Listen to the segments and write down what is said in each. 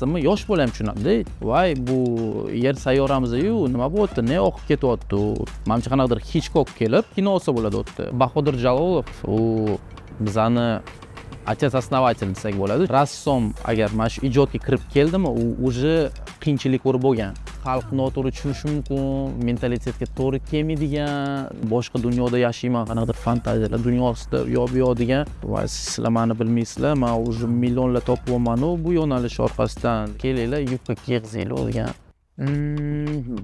Ammo yosh bola ham tushunadi. Voy, bu yer sayyoramiz-yu, nima bo'lyapti, ne oqib ketyapti. Menimcha qanaqadir Hitchcock kelib, kino olsa bo'ladi o'tdi. Bahodir Jalolov, u bizani отец-основатель desak bo'ladi. Rassom agar mana shu ijodga kirib keldimi, u уже qiyinchilik ko'rib bo'lgan. Xalq noto'g'ri tushunishi mumkin, mentalitetga to'g'ri kelmaydigan, boshqa dunyoda yashayman, qanaqadir fantaziyalar dunyosida u yoq bu yoq degan. Va sizlar meni bilmaysizlar, men уже millionlar topyapman-u bu yo'nalish orqasidan. Kelinglar, yubka kiyg'izinglar degan.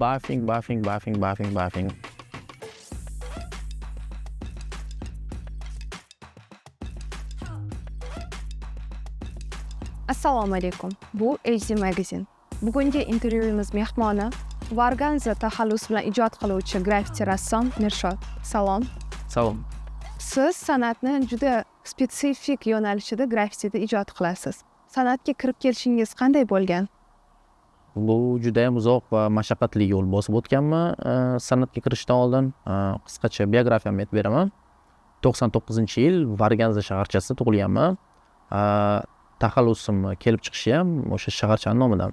Buffing. Assalomu alaykum. Bu HD Magazine. Bugungi intervyuimiz mehmoni Varganza taxallus bilan ijod qiluvchi graffiti rassom Mirshod. Salom. Salom. Siz san'atni juda spetsifik yo'nalishida graffitida ijod qilasiz. San'atga kirib kelishingiz qanday bo'lgan? Bu juda ham uzoq va mashaqqatli yo'l bosib o'tganman. San'atga kirishdan oldin qisqacha biografiyamni aytib beraman. 99-yil Varganza shaharchasida tug'ilganman. Taxallusim kelib chiqishi ham o'sha shaharchaning nomidan.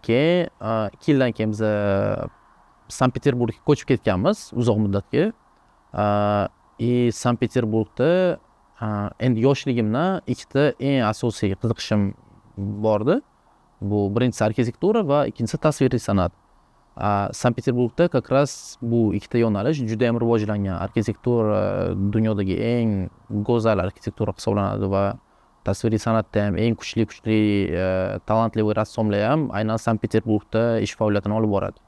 Keyin 2 yildan keyin biz Sankt-Peterburgga ko'chib ketganmiz uzoq muddatga. Sankt-Peterburgda endi yoshligimdan ikkita eng asosiy qiziqishim bordi. Bu birinchisi arxitektura va ikkinchisi tasviriy san'at. Sankt-Peterburgda как раз bu ikkita yo'nalish juda ham rivojlangan. Arxitektura dunyodagi eng go'zal arxitektura hisoblanadi va tasviriy san'atda ham eng kuchli talantli rassomlar ham aynan Sankt-Peterburgda ish faoliyatini olib boradi.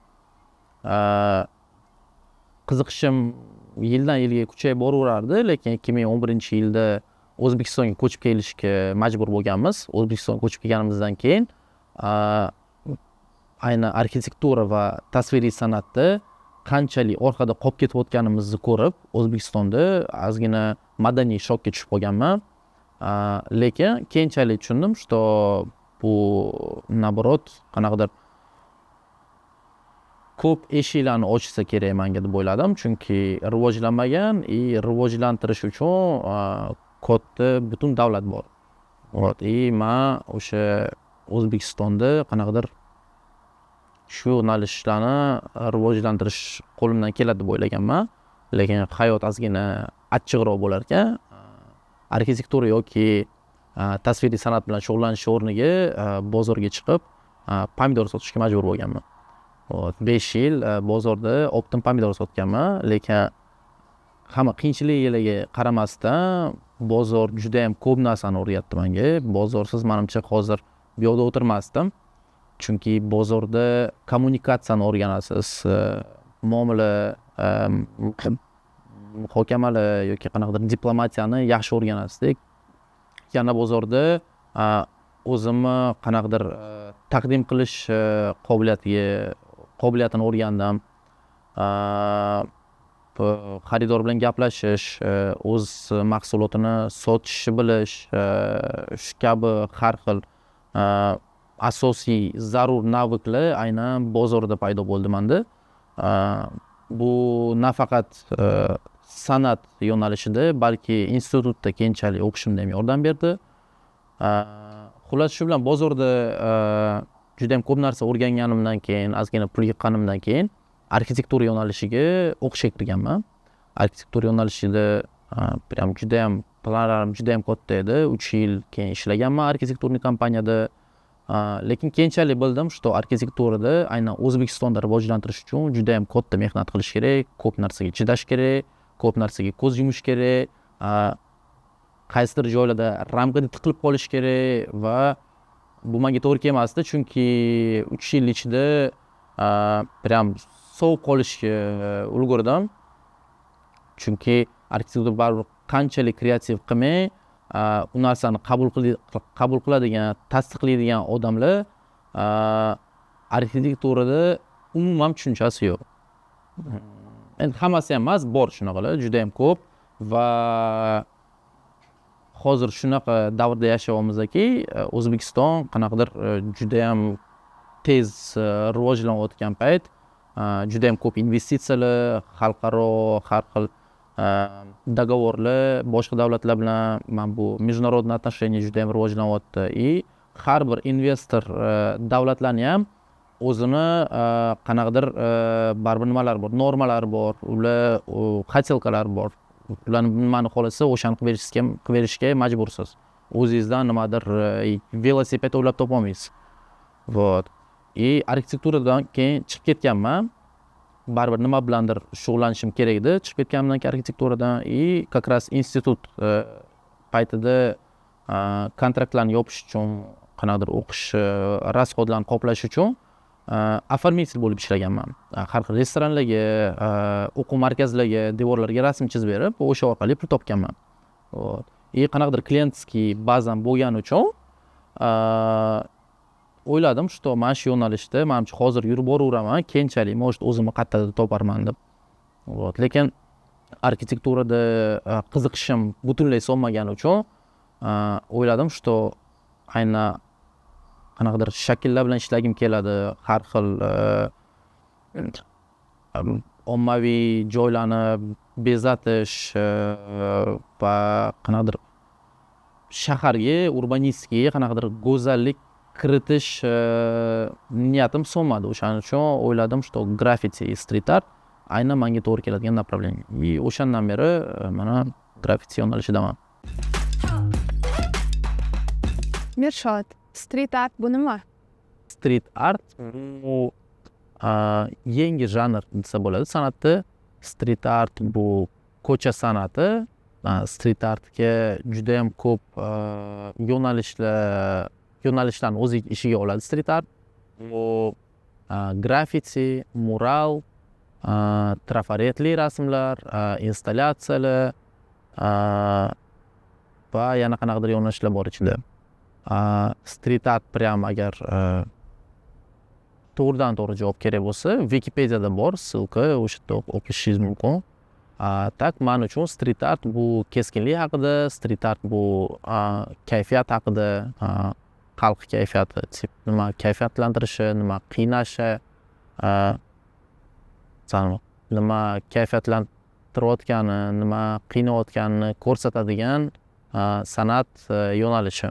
Qiziqishim yildan yilga kuchayib boraverardi, lekin 2011-yilda O'zbekistonga ko'chib kelishga majbur bo'lganmiz. O'zbekistonga ko'chib kelganimizdan keyin aynan arxitektura va tasviriy san'atda qanchalik orqada qolib ketayotganimizni ko'rib, O'zbekistonda ozgina madaniy shokka tushib qolganman. Lekin keyinchalik tushundim, что bu наоборот qanaqadir ko'p eshiklarni ochsa kerak menga deb o'yladim, chunki rivojlanmagan, rivojlantirish uchun katta butun davlat bor. Men o'sha O'zbekistonda qanaqadir shu yo'nalishlarni rivojlantirish qo'limdan keladi deb o'ylaganman, lekin hayot ozgina achchiqroq bo'lar ekan. Arxitektura yoki tasviriy san'at bilan shug'ullanish o'rniga bozorga chiqib pomidor sotishga majbur bo'lganman. 5 yil bozorda optim pomidor sotganman, lekin hamma qiyinchiliklarga qaramasdan bozor juda ham ko'p narsani o'rgatdi menga. Bozorsiz menimcha hozir bu yoqda o'tirmasdim. Chunki bozorda kommunikatsiyani o'rganasiz, muomala, muhokamalar yoki qanaqadir diplomatiyani yaxshi o'rganasizdik. Yana bozorda o'zimni qanaqadir taqdim qilish qobiliyatini o'rgandim. Xaridor bilan gaplashish, o'z mahsulotini sotishni bilish, shu kabi har xil asosiy zarur naviklar aynan bozorda paydo bo'ldi menda. Bu nafaqat san'at yo'nalishida, balki institutda keyinchalik o'qishimda ham yordam berdi. Xullas shu bilan bozorda juda ham ko'p narsa o'rganganimdan keyin, ozgina pul yiqqanimdan keyin arxitektura yo'nalishiga o'qishga kirganman. Arxitektura yo'nalishida prям juda ham planlarim juda ham katta edi. 3 yil keyin ishlaganman arxitekturniy kompaniyada. Lekin keyinchalik bildim, что arxitekturada aynan O'zbekistonda rivojlantirish uchun juda ham katta mehnat qilish kerak, ko'p narsaga chidash kerak, ko'p narsaga ko'z yumish kerak, qaysidir joylarda ramkada tiqilib qolish kerak va bu menga to'g'ri kelmasdi, chunki 3 yil ichida prям sovib qolishga ulgurdim. Chunki arxitektura baribir qanchalik kreativ qilmay, u narsani qabul qiladigan, tasdiqlaydigan odamlar arxitekturada umuman tushunchasi yo'q. Endi hammasi ham emas, bor shunaqalar, juda ham ko'p va hozir shunaqa davrda yashayapmizki, O'zbekiston qanaqadir juda ham tez rivojlanayotgan payt, juda ham ko'p investitsiyalar, xalqaro har xil dogovorlar boshqa davlatlar bilan, mana bu международный отношения juda ham rivojlanyapti. har bir investor davlatlarni ham o'zini qanaqadir baribir nimalar bor, normalar bor, ular хотелкалар bor. Ularni nimani xohlasa o'shani qilib berishga majbursiz. O'zingizdan nimadir velosiped o'ylab topolmaysiz. Вот. И arxitekturadan keyin chiqib ketganman. Baribir nima bilandir shug'ullanishim kerak edi. Chiqib ketganimdan keyin arxitekturadan как раз institut paytida kontraktlarni yopish uchun, qanaqadir o'qish расходlarni qoplash uchun оформитель bo'lib ishlaganman. Har xil restoranlarga, o'quv markazlariga, devorlarga rasm chizib berib, o'sha orqali pul topganman. Вот. Qanaqadir klientskiy bazam bo'lgani uchun o'yladim, что mana shu yo'nalishda menimcha hozir yurib boraveraman, keyinchalik может o'zimni qayerdadir toparman deb. Вот. Lekin arxitekturada qiziqishim butunlay so'nmagani uchun o'yladim, что aynan qanaqadir shakllar bilan ishlagim keladi, har xil ommaviy joylarni bezatish va qanaqadir shaharga urbanistik qanaqadir go'zallik kiritish niyatim so'nmadi. O'shaning uchun o'yladim, что graffiti, street art aynan menga to'g'ri keladigan направление. И o'shandan beri mana graffiti yo'nalishidaman. Mirshod, street art bu nima? Street art bu yangi janr desa bo'ladi san'atda. Street art bu ko'cha san'ati. Street artga juda ham ko'p yo'nalishlarni o'z ichiga oladi street art. Bu graffiti, mural, trafaretli rasmlar, installyatsiyalar va yana qanaqadir yo'nalishlar bor ichida. Street art prям agar to'g'ridan to'g'ri javob kerak bo'lsa, Wikipediyada bor, ссылка, o'sha yerda o'qishingiz mumkin. Tak men uchun street art bu keskinlik haqida, street art bu kayfiyat haqida, xalq kayfiyati, nima kayfiyatlantirishi, nima qiynashi, nima kayfiyatlantirayotgani, nima qiynayotganini ko'rsatadigan san'at yo'nalishi.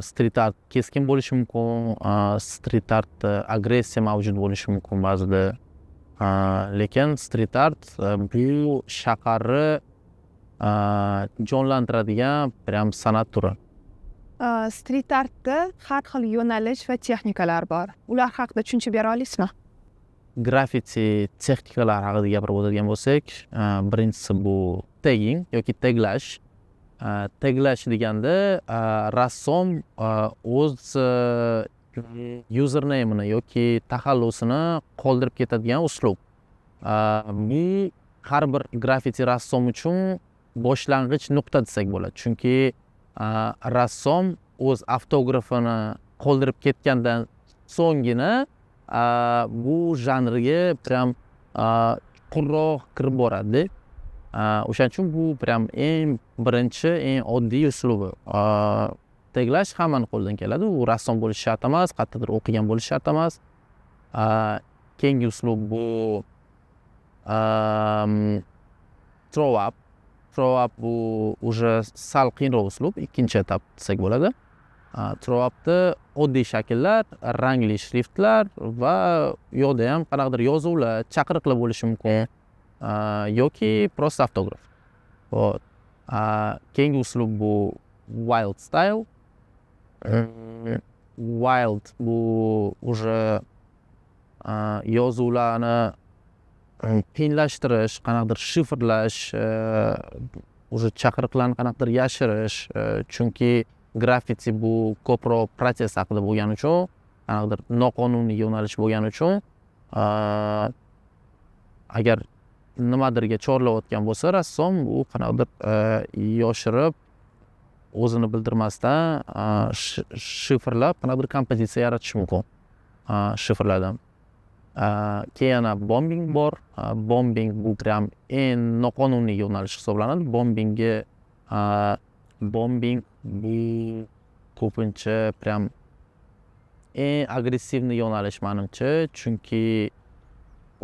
Street art keskin bo'lishi mumkin, street art agressiya mavjud bo'lishi mumkin ba'zida. Lekin street art bu shaharni jonlantiradigan prям san'at turi. Street artda har xil yo'nalish va texnikalar bor. Ular haqida tushuncha bera olasizmi? Graffiti texnikalari haqida gapirib o'tadigan bo'lsak, birinchisi bu tagging yoki taglash. Taglash deganda rassom o'z username'ini yoki taxallusini qoldirib ketadigan uslub. Bu har bir graffiti rassom uchun boshlang'ich nuqta desak bo'ladi. Chunki rassom o'z avtografini qoldirib ketgandan so'nggina bu janrga prям chuqurroq kirib boradi. O'shaning uchun bu prям eng birinchi, eng oddiy uslubi. Taglash hammani qo'lidan keladi. U rassom bo'lish shart emas, qayerdadir o'qigan bo'lish shart emas. Keyingi uslub bu throw up. Throw up bu уже sal qiyinroq uslub, ikkinchi etap desak bo'ladi. Throw upda oddiy shakllar, rangli shriftlar va yo'lda ham qanaqadir yozuvlar, chaqiriqlar bo'lishi mumkin. Yoki prosta avtograf. Вот. Keyingi uslub bu wild style. Wild bu уже yozuvlarni qiyinlashtirish, qanaqadir shifrlash, уже chaqiriqlarni qanaqadir yashirish, chunki graffiti bu ko'proq protest haqida bo'lgani uchun, qanaqadir noqonuniy yo'nalish bo'lgani uchun, agar nimadirga chorlayotgan bo'lsa rassom, u qanaqadir yoshirib, o'zini bildirmasdan shifrlab, qanaqadir kompozitsiya yaratish mumkin shifrlardan. Keyin yana bombing bor. Bombing bu prям eng noqonuniy yo'nalish hisoblanadi. Bombing bu ko'pincha prям eng agressivniy yo'nalish menimcha, chunki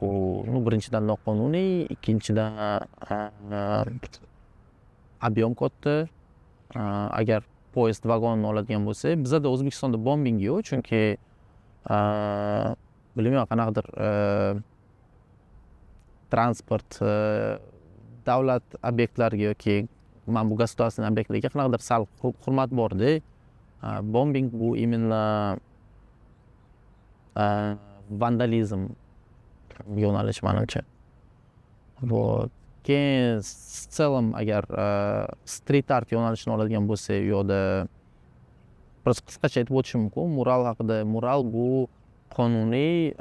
u birinchidan noqonuniy, ikkinchidan объем katta. Agar poyezd vagonini oladigan bo'lsak, bizada O'zbekistonda bombing yo'q, chunki bilmayman qanaqadir transport davlat obyektlariga yoki mana bu государственный obyektlarga qanaqadir sal hurmat borda. Bombing bu именно vandalizm yo'nalishi menimcha. Вот. Keyin в целом agar street art yo'nalishini oladigan bo'lsak, u yoqda просто qisqacha aytib o'tishim mumkin. Mural haqida. Mural bu qonuniy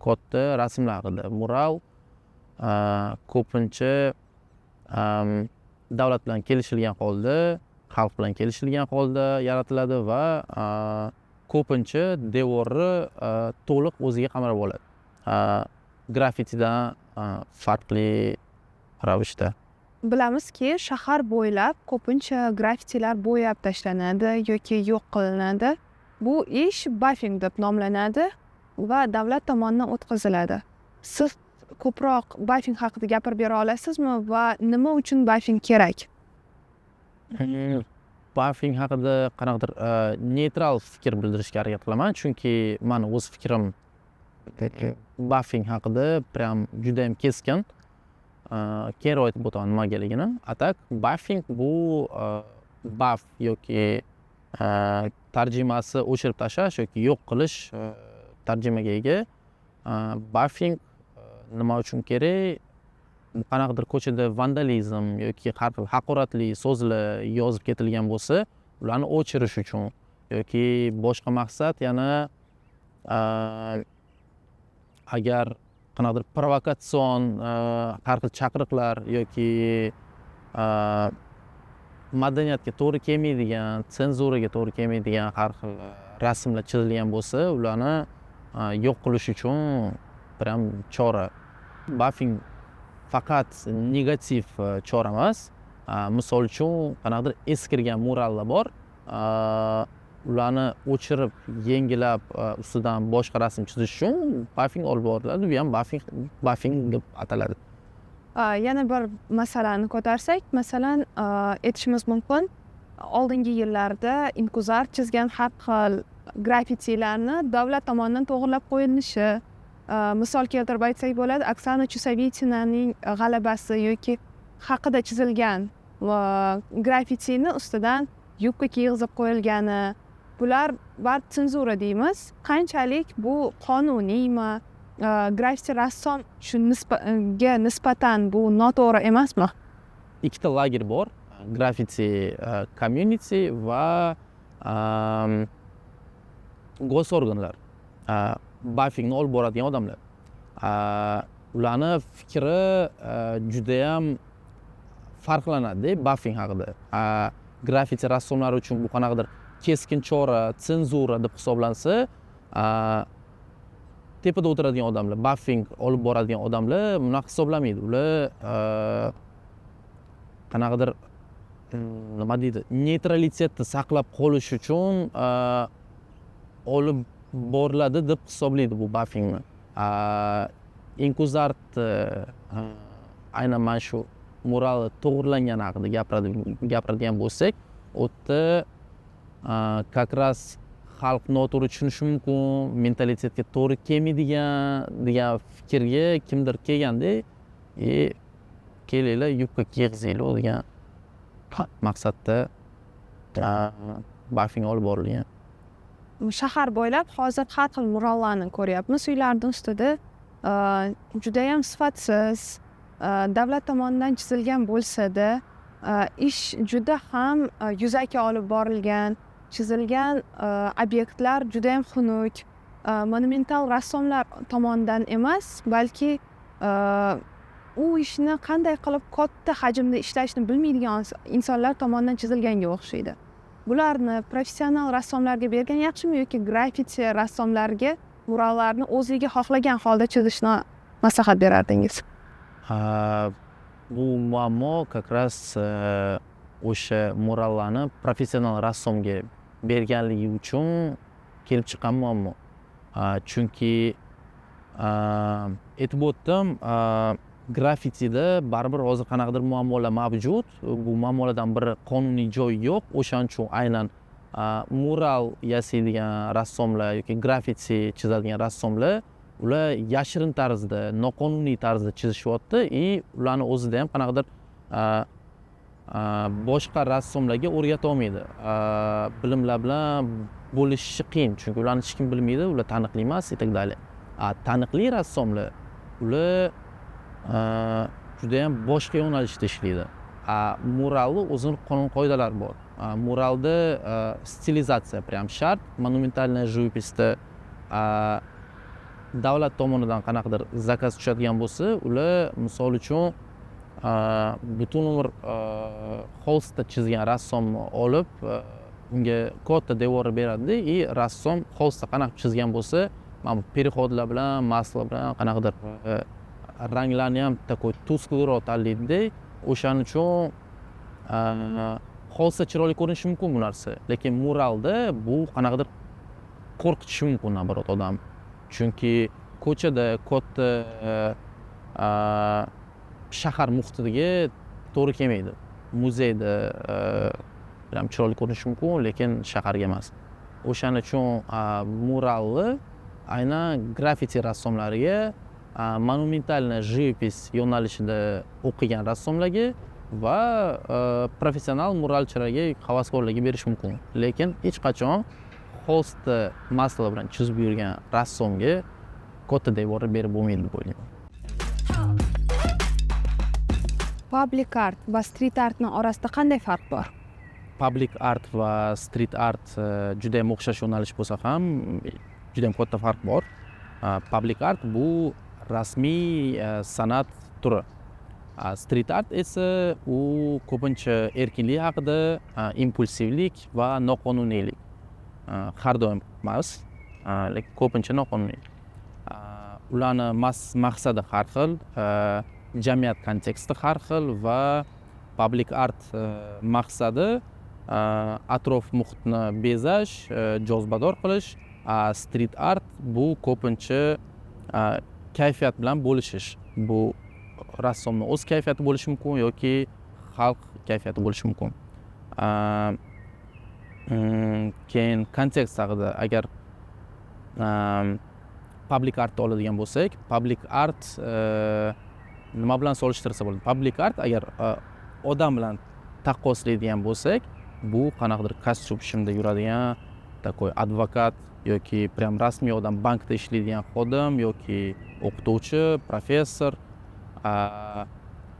katta rasmlar haqida. Mural ko'pincha davlat bilan kelishilgan holda, xalq bilan kelishilgan holda yaratiladi va ko'pincha devori to'liq o'ziga qamrab oladi. Grafitidan farqli ravishda. Bilamizki, shahar bo'ylab ko'pincha graffitilar bo'yab tashlanadi yoki yo'q qilinadi. Bu ish buffing deb nomlanadi va davlat tomonidan o'tkaziladi. Siz ko'proq buffing haqida gapirib bera olasizmi va nima uchun buffing kerak? Buffing haqida qanaqadir neytral fikr bildirishga harakat qilaman, chunki mani o'z fikrim buffing haqida prям juda ham keskin. Keyinroq aytib o'taman nimagaligini. Atak buffing bu buff yoki tarjimasi o'chirib tashlash yoki yo'q qilish tarjimaga ega. Buffing nima uchun kerak? Qanaqadir ko'chada vandalizm yoki har xil haqoratli so'zlar yozib ketilgan bo'lsa, ularni o'chirish uchun yoki boshqa maqsad yana agar qanaqadir provokatsion har xil chaqiriqlar yoki madaniyatga to'g'ri kelmaydigan, senzuraga to'g'ri kelmaydigan har xil rasmlar chizilgan bo'lsa, ularni yo'q qilish uchun prям chora. Buffing faqat negativ chora emas. Misol uchun qanaqadir eskirgan murallar bor. Ularni o'chirib, yengilab ustidan boshqa rasm chizish uchun buffing olib boriladi. Bu ham buffing deb ataladi. Yana bir masalani ko'tarsak, masalan, aytishimiz mumkin, oldingi yillarda Inkuzar chizgan har xil graffitilarni davlat tomonidan to'g'irlab qo'yilishi, misol keltirib aytsak bo'ladi, Oksana Chusovitinaning g'alabasi yoki haqida chizilgan graffitini ustidan yubka kiyg'izib qo'yilgani, bular bari senzura deymiz. Qanchalik bu qonuniymi? Graffiti rassom shunga nisbatan bu noto'g'ri emasmi? Ikkita lager bor. Graffiti community va gosorganlar. Buffingni olib boradigan odamlar. Ularni fikri juda ham farqlanadi buffing haqida. Graffiti rassomlari uchun bu qanaqadir keskin chora, senzura deb hisoblansa, tepada o'tiradigan odamlar, buffing olib boradigan odamlar bunaqa hisoblamaydi. Ular qanaqadir nima deydi, neytralitetni saqlab qolish uchun olib boriladi deb hisoblaydi bu buffingni. Inkuzart aynan mana shu mural to'g'irlangani haqida gapiradigan bo'lsak, u yerda как раз xalq noto'g'ri tushunishi mumkin, mentalitetga to'g'ri kelmaydigan degan fikrga kimdir kelganda, kelinglar yubka kiyg'izinglar degan maqsadda buffing olib borilgan. Shahar bo'ylab hozir har xil murallarni ko'ryapmiz. Uylarning ustida juda ham sifatsiz, davlat tomonidan chizilgan bo'lsa-da, ish juda ham yuzaki olib borilgan, chizilgan obyektlar juda ham xunuk, monumental rassomlar tomonidan emas, balki u ishni qanday qilib katta hajmda ishlashni bilmaydigan insonlar tomonidan chizilganga o'xshaydi. Bularni professional rassomlarga bergan yaxshimi yoki graffiti rassomlarga murallarni o'ziga xohlagan holda chizishni maslahat berardingiz? Bu muammo как раз o'sha murallarni professional rassomga berganligi uchun kelib chiqqan muammo. Chunki aytib o'tdim, graffitida baribir hozir qanaqadir muammolar mavjud. Bu muammolardan biri qonuniy joy yo'q. O'shaning uchun aynan mural yasaydigan rassomlar yoki graffiti chizadigan rassomlar ular yashirin tarzda, noqonuniy tarzda chizishyapti и ularni o'zida ham qanaqadir boshqa rassomlarga o'rgata olmaydi. Bilimlar bilan bo'lishishi qiyin, chunki ularni hech kim bilmaydi, ular taniqli emas и так далее. Taniqli rassomlar ular juda ham boshqa yo'nalishda ishlaydi. Muralni o'zini qonun qoidalari bor. Muralda stilizatsiya прям shart. Monumentalniy живописda davlat tomonidan qanaqadir zakaz tushadigan bo'lsa, ular misol uchun butun umr holstda chizgan rassomni olib unga katta devorni beradi и rassom holstda qanaqa chizgan bo'lsa, mana bu переходlar bilan, masla bilan qanaqadir ranglarni ham такой тусклыйroq tanlaydi. O'shaning uchun holstda chiroyli ko'rinishi mumkin bu narsa, lekin muralda bu qanaqadir qo'rqitishi mumkin naborot odam. Chunki ko'chada katta shahar muhitiga to'g'ri kelmaydi. Muzeyda ham chiroyli ko'rinishi mumkin, lekin shaharga emas. O'shaning uchun muralni aynan graffiti rassomlariga, monumentalniy живопись yo'nalishida o'qigan rassomlarga va professional muralchilarga, havaskorlarga berish mumkin. Lekin hech qachon holstda masla bilan chizib yurgan rassomga katta devorni berib bo'lmaydi deb o'ylayman. Public art va street artning orasida qanday farq bor? Public art va street art juda ham o'xshash yo'nalish bo'lsa ham, juda ham katta farq bor. Public art bu rasmiy san'at turi. Street art esa u ko'pincha erkinlik haqida, impulsivlik va noqonuniylik. Har doim emas, lekin ko'pincha noqonuniy. Ularni maqsadi har xil, jamiyat konteksti har xil va public art maqsadi atrof muhitni bezash, jozibador qilish. Street art bu ko'pincha kayfiyat bilan bo'lishish. Bu rassomni o'z kayfiyati bo'lishi mumkin yoki xalq kayfiyati bo'lishi mumkin. Keyin kontekst haqida agar public artni oladigan bo'lsak, public art nima bilan solishtirsa bo'ladi? Public art agar odam bilan taqqoslaydigan bo'lsak, bu qanaqadir kostyum shimda yuradigan takoy advokat yoki prям rasmiy odam, bankda ishlaydigan xodim yoki o'qituvchi, professor.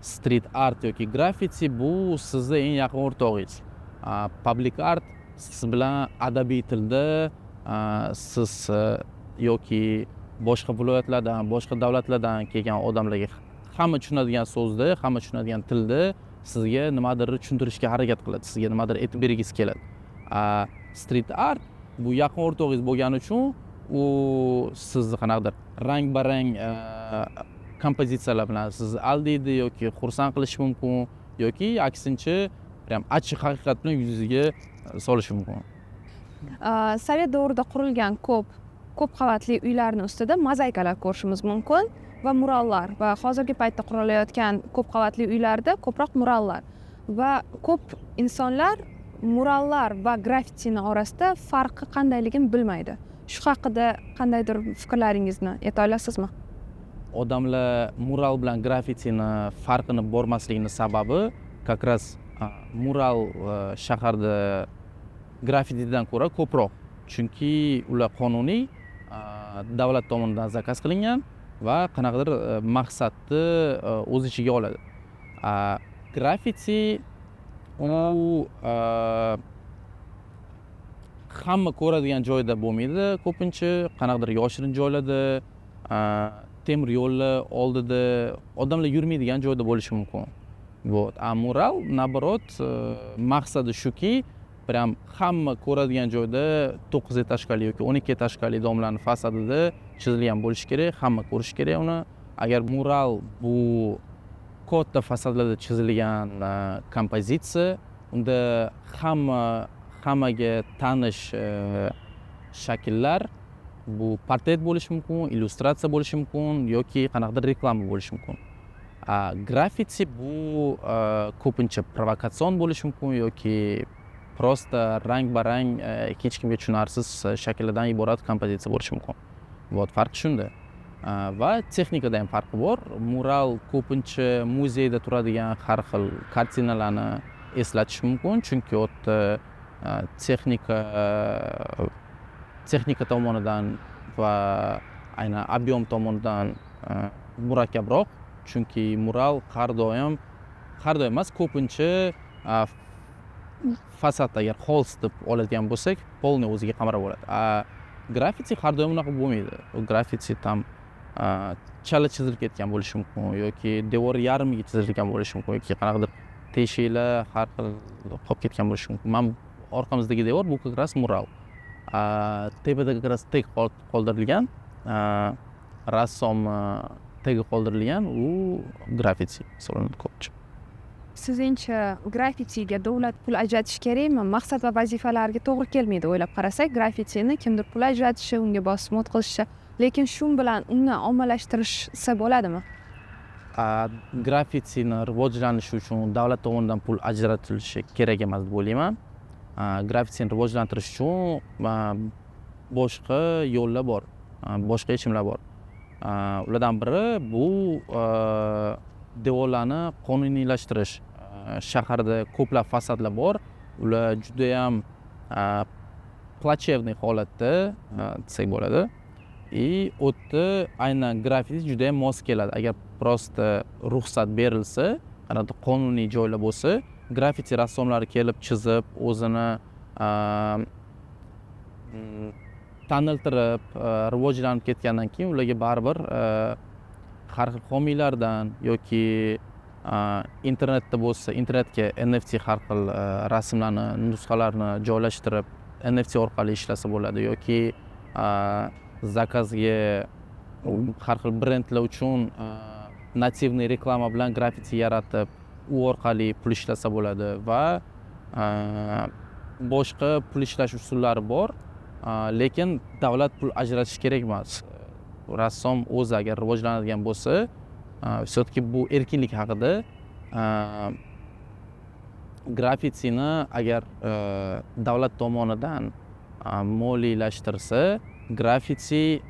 Street art yoki graffiti bu sizni eng yaqin o'rtog'ingiz. Public art siz bilan adabiy tilda siz yoki boshqa viloyatlardan, boshqa davlatlardan kelgan odamlarga hamma tushunadigan so'zda, hamma tushunadigan tilda sizga nimadir tushuntirishga harakat qiladi, sizga nimadir aytib bergisi keladi. Street art bu yaqin o'rtog'ingiz bo'lgani uchun u sizni qanaqadir rang-barang kompozitsiyalar bilan sizni aldaydi yoki xursand qilishi mumkin yoki aksincha ham achchiq haqiqat bilan yuziga solishi mumkin. Sovet davrida qurilgan ko'p qavatli uylarning ustida mozaikalar ko'rishimiz mumkin va murallar va hozirgi paytda qurilayotgan ko'p qavatli uylarda ko'proq murallar va ko'p insonlar murallar va graffitini orasida farqi qandayligini bilmaydi. Shu haqida qandaydir fikrlaringizni ayta olasizmi? Odamlar mural bilan graffitini farqini bormasligining sababi как раз mural shaharda graffitidan ko'ra ko'proq. Chunki ular qonuniy, davlat tomonidan zakaz qilingan va qanaqadir maqsadni o'z ichiga oladi. Graffiti u hamma ko'radigan joyda bo'lmaydi, ko'pincha qanaqadir yoshirin joylarda, temir yo'llar oldida, odamlar yurmaydigan joyda bo'lishi mumkin. Вот. Mural naborot maqsadi shuki, prям hamma ko'radigan joyda 9 etажkali yoki 12 etажkali domlarning fasadida chizilgan bo'lishi kerak, hamma ko'rishi kerak uni. Agar mural bu katta fasadlarda chizilgan kompozitsiya, unda hammaga tanish shakllar, bu portret bo'lishi mumkin, illyustratsiya bo'lishi mumkin yoki qanaqadir reklama bo'lishi mumkin. Graffiti bu ko'pincha provokatsion bo'lishi mumkin yoki prosta rang barang hech kimga tushunarsiz shakldan iborat kompozitsiya bo'lishi mumkin. Farq shunda. Va texnikada ham farqi bor. Mural ko'pincha muzeyda turadigan har xil kartinalarni eslatishi mumkin, chunki u yerda texnika tomonidan va aynan ob'yom tomonidan murakkabroq, chunki mural har doim emas, ko'pincha fasadda agar holst deb oladigan bo'lsak, polniy o'ziga qamrab oladi. Graffiti har doim unaqa bo'lmaydi. U graffiti tam chala chizilib ketgan bo'lishi mumkin yoki devor yarmiga chizilgan bo'lishi mumkin yoki qanaqadir teshiklar har xil qolib ketgan bo'lishi mumkin. Mana orqamizdagi devor bu как раз mural. Tepada как раз tek qoldirilgan, rassom tegi qoldirilgan, u graffiti hisoblanadi ko'pchilik. Sizningcha graffitiga davlat pul ajratish kerakmi? Maqsad va vazifalarga to'g'ri kelmaydi o'ylab qarasak. Graffitini kimdir pul ajratishi, unga bosim o'tkazishi, lekin shu bilan uni ommalashtirishsa bo'ladimi? Graffitini rivojlanishi uchun davlat tomonidan pul ajratilishi kerak emas deb o'ylayman. Graffitini rivojlantirish uchun boshqa yo'llar bor, boshqa yechimlar bor. Ulardan biri bu devorlarni qonuniylashtirish. Shaharda ko'plab fasadlar bor. Ular juda ham plachevniy holatda desak bo'ladi. U yerda aynan graffiti juda ham mos keladi. Agar prosta ruxsat berilsa, qanday qonuniy joylar bo'lsa, graffiti rassomlari kelib chizib, o'zini taniltirib, rivojlanib ketgandan keyin ularga baribir har xil homiylardan yoki internetda bo'lsa, internetga NFT har xil rasmlarni, nusxalarini joylashtirib, NFT orqali ishlasa bo'ladi yoki zakazga har xil brendlar uchun nativniy reklama bilan graffiti yaratib, u orqali pul ishlasa bo'ladi va boshqa pul ishlash usullari bor, lekin davlat pul ajratish kerak emas. Rassom o'zi agar rivojlanadigan bo'lsa, все-таки bu erkinlik haqida, graffitini agar davlat tomonidan moliyalashtirish, graffiti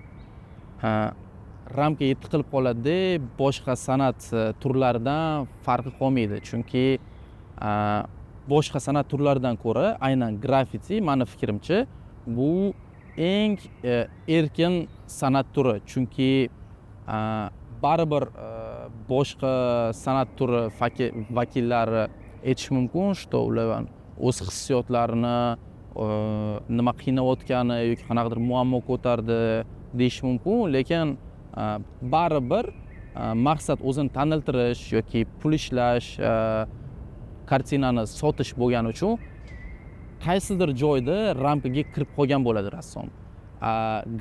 ramkaga tiqilib qoladi, boshqa san'at turlaridan farqi qolmaydi. Chunki boshqa san'at turlaridan ko'ra aynan graffiti, meni fikrimcha, bu eng erkin san'at turi. Chunki baribir boshqa san'at turi vakillari aytish mumkin, что ular o'z hissiyotlarini nima qiynayotgani yoki qanaqadir muammo ko'tardi deyish mumkin, lekin baribir maqsad o'zini taniltirish yoki pul ishlash, kartinani sotish bo'lgani uchun qaysidir joyda ramkaga kirib qolgan bo'ladi rassom.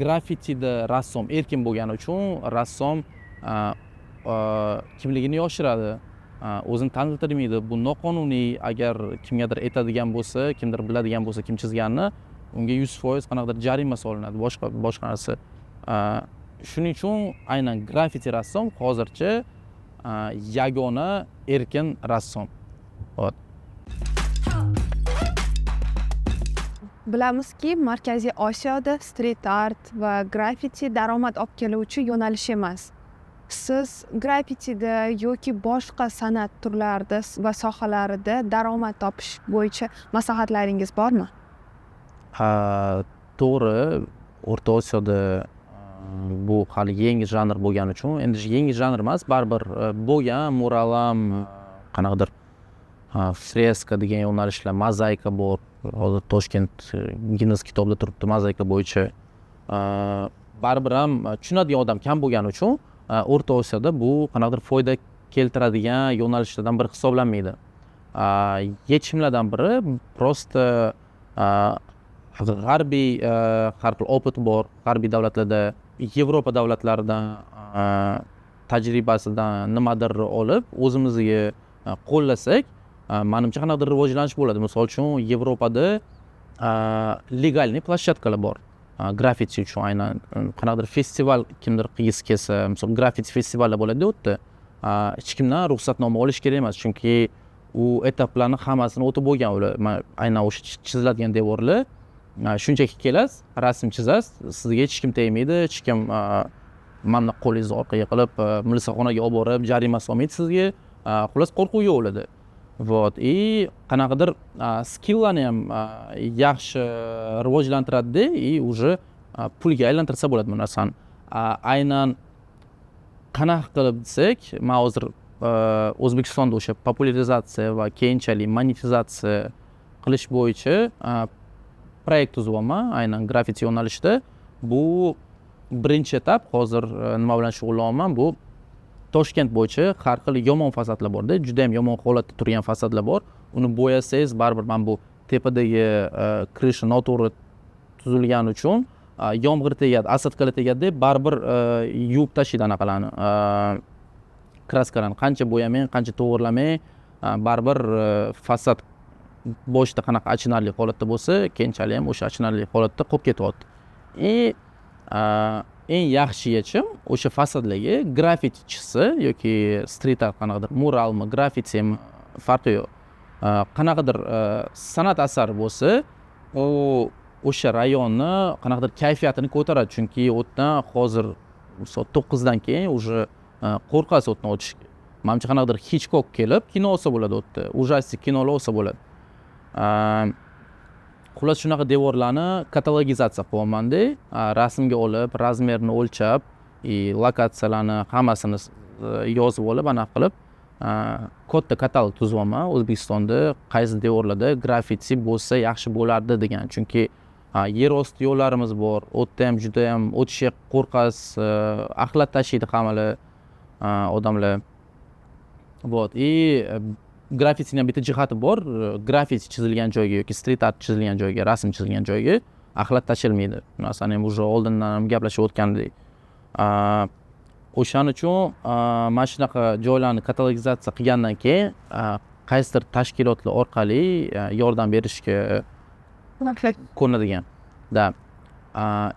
Graffitida rassom erkin bo'lgani uchun rassom kimligini yoshiradi, o'zini taniltirmaydi. Bu noqonuniy. Agar kimgadir aytadigan bo'lsa, kimdir biladigan bo'lsa kim chizganini, unga 100% qanaqadir jarima solinadi, boshqa narsa. Shuning uchun aynan graffiti rassom hozircha yagona erkin rassom. Bilamizki, Markaziy Osiyoda street art va graffiti daromad olib keluvchi yo'nalish emas. Siz graffitida yoki boshqa san'at turlarida va sohalarida daromad topish bo'yicha maslahatlaringiz bormi? To'g'ri, O'rta Osiyoda bu hali yangi janr bo'lgani uchun, endi yangi janr emas, baribir bo'lgan mural ham, qanaqadir freska degan yo'nalishlar, mozaika bor. Hozir Toshkent Guinness kitobida turibdi mozaika bo'yicha. Baribir ham tushunadigan odam kam bo'lgani uchun O'rta Osiyoda bu qanaqadir foyda keltiradigan yo'nalishlardan biri hisoblanmaydi. Yechimlardan biri prosta g'arbiy har xil opit bor, g'arbiy davlatlarda, Yevropa davlatlaridan tajribasidan nimadir olib o'zimizga qo'llasak, menimcha qanaqadir rivojlanish bo'ladi. Misol uchun Yevropada legalniy plashatkalar bor. Graffiti uchun aynan qanaqadir festival kimdir qilgisi kelsa, misol graffiti festivallar bo'ladi u yerda. hech kimdan ruxsatnoma olish kerak emas, chunki u etaplarni hammasini o'tib bo'lgan ular. Aynan o'sha chiziladigan devorlar shunchaki kelasiz, rasm chizasiz, sizga hech kim tegmaydi, hech kim mana qo'lingizni orqaga qilib milisaxonaga olib borib jarima solmaydi sizga. Xullas qo'rquv yo'q ularda. Вот. И qanaqadir skilllarni ham yaxshi rivojlantiradi и уже pulga aylantirsa bo'ladi bu narsani. Aynan qanaqa qilib desak, men hozir O'zbekistonda o'sha popularizatsiya va keyinchalik monetizatsiya qilish bo'yicha proyekt tuzyapman, aynan grafiti yo'nalishida. Bu birinchi etap. Hozir nima bilan shug'ullanyapman? Bu Toshkent bo'yicha har xil yomon fasadlar bor-da, juda ham yomon holatda turgan fasadlar bor. Uni bo'yasangiz, baribir men bu tepadagi krishna noto'g'ri tuzilgani uchun yomg'ir tegadi, asatkalar tegadi, baribir yuvib tashlaydi anaqalarni. Kraskalarni qancha bo'yamang, qancha to'g'irlamang, baribir fasad boshida qanaqa achinarli holatda bo'lsa, keyinchalik ham o'sha achinarli holatda qolib ketyapti. Eng yaxshi yechim o'sha fasadlarga grafiti chizsa yoki street art, qanaqadir muralmi, grafitimi, farqi yo'q. Qanaqadir san'at asari bo'lsa, u o'sha rayonni qanaqadir kayfiyatini ko'taradi, chunki o'tdan hozir soat 9 dan keyin уже qo'rqasiz o'tdan o'tishga. Menimcha qanaqadir Hitchcock kelib kino olsa bo'ladi o'tda, ujastik kinolar olsa bo'ladi. Xullas shunaqa devorlarni katalogizatsiya qilyapman-da, rasmga olib, razmerni o'lchab, lokatsiyalarni hammasini yozib olib, anaqa qilib, katta katalog tuzyapman O'zbekistonda qaysi devorlarda grafiti bo'lsa yaxshi bo'lardi degan. Chunki yer osti yo'llarimiz bor, o'tda ham juda ham o'tishga qo'rqasiz, axlat tashiydi hammalar odamlar. Вот. И grafitining ham bitta jihati bor. Grafiti chizilgan joyga yoki street art chizilgan joyga, rasm chizilgan joyga axlat tashilmaydi. Bu narsani ham уже oldindan ham gaplashib o'tgandik. O'shaning uchun mana shunaqa joylarni katalogizatsiya qilgandan keyin qaysidir tashkilotlar orqali yordam berishga ko'nadigan. Da.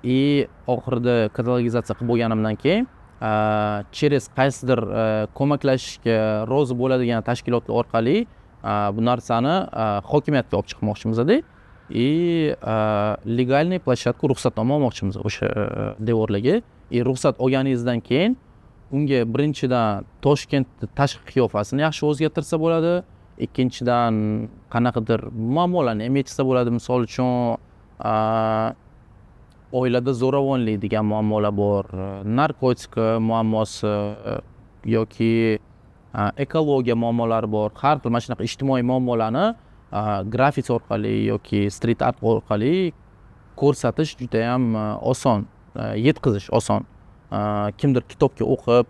И oxirida katalogizatsiya qilib bo'lganimdan keyin через qaysidir ko'maklashishga rozi bo'ladigan tashkilotlar orqali bu narsani hokimiyatga olib chiqmoqchimiz-da. И legalniy площадка ruxsatnoma olmoqchimiz o'sha devorlarga. И ruxsat olganingizdan keyin unga birinchidan Toshkentni tashqi qiyofasini yaxshi o'zgartirsa bo'ladi. Ikkinchidan qanaqadir muammolarni ham yechsa bo'ladi. Misol uchun oilada zo'ravonlik degan muammolar bor, narkotika muammosi yoki ekologiya muammolari bor. Har xil mana shunaqa ijtimoiy muammolarni grafiti orqali yoki street art orqali ko'rsatish juda ham oson, yetkazish oson. Kimdir kitobga o'qib,